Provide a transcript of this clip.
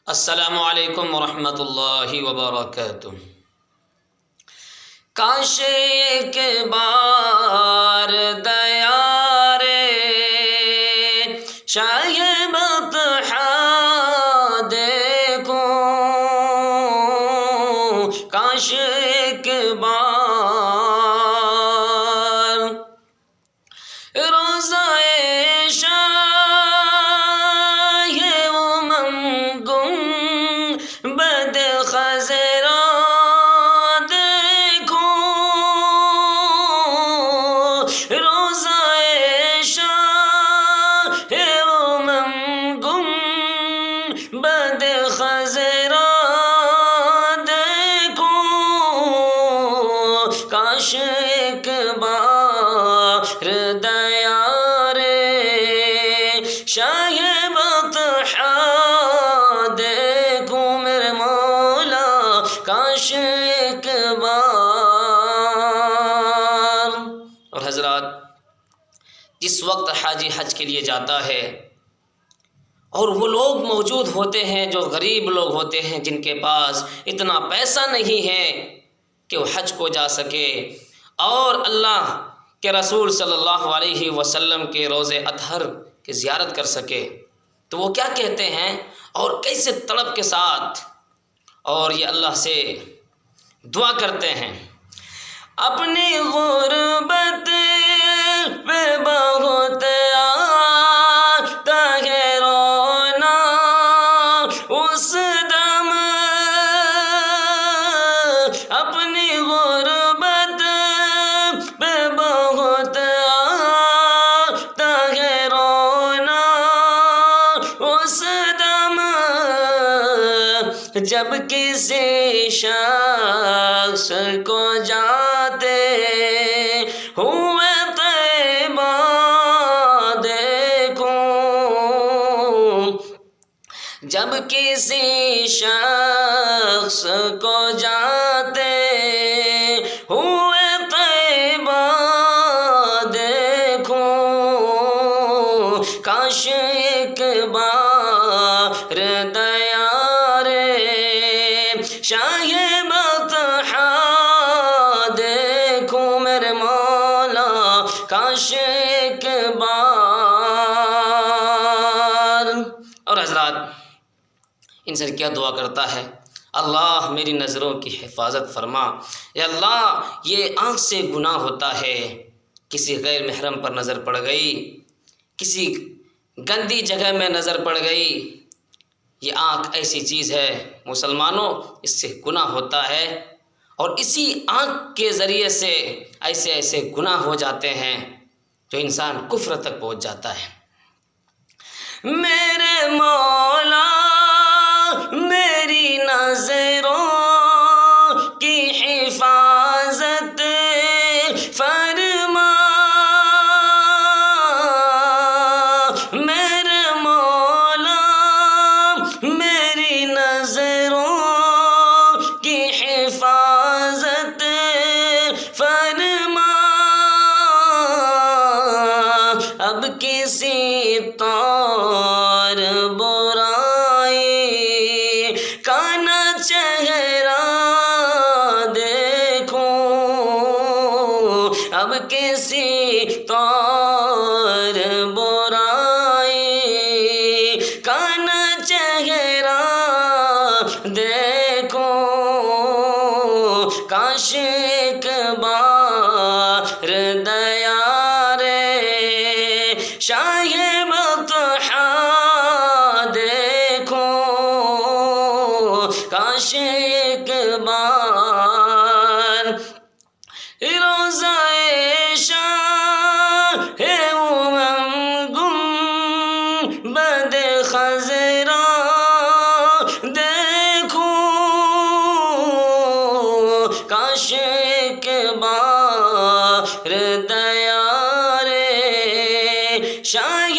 السلام علیکم ورحمۃ اللہ وبرکاتہ۔ کاش ایک بار دیار شاہ بطحا دیکھوں، کاش ایک بار روزہ بد خزرا دیکھوں، روزہ شاہ گم بد خزرا دیکھوں، کاش ایک بار دیار شاہ بطحا کاش ایک بار۔ اور حضرات، جس وقت حاجی حج کے لیے جاتا ہے اور وہ لوگ موجود ہوتے ہیں جو غریب لوگ ہوتے ہیں، جن کے پاس اتنا پیسہ نہیں ہے کہ وہ حج کو جا سکے اور اللہ کے رسول صلی اللہ علیہ وسلم کے روضہ اطہر کی زیارت کر سکے، تو وہ کیا کہتے ہیں اور کیسے تڑپ کے ساتھ اور یہ اللہ سے دعا کرتے ہیں؟ اپنی غربت پہ بہت آتا ہے رونا اس دم، اپنی غربت پہ بہت آتا ہے رونا اس دم، جب کسی شخص کو جاتے ہوئے طیبہ دیکھوں، جب کسی شخص کو جاتے ہوئے طیبہ دیکھوں، کاش ایک بار دیار شاہ بطحا دیکھوں میرے مولا، کاش ایک بار۔ اور حضرات، ان سے کیا دعا کرتا ہے؟ اللہ میری نظروں کی حفاظت فرما، یا اللہ یہ آنکھ سے گناہ ہوتا ہے، کسی غیر محرم پر نظر پڑ گئی، کسی گندی جگہ میں نظر پڑ گئی، یہ آنکھ ایسی چیز ہے مسلمانوں، اس سے گناہ ہوتا ہے، اور اسی آنکھ کے ذریعے سے ایسے ایسے گناہ ہو جاتے ہیں جو انسان کفر تک پہنچ جاتا ہے۔ میرے مولا میری نظروں کی حفاظت فرما، میرے مولا میری نظروں کی حفاظت فرما، اب کسی طور برائی کا نہ چہرہ دیکھوں، اب کسی طور برائی کا نہ چہرہ دیکھوں، کاش ایک بار دیار شاہ بطحا دیکھوں، کاش ایک بار روزہ شاہ گم بد خزرا دیکھوں، کاش ایک بار دیار شاہ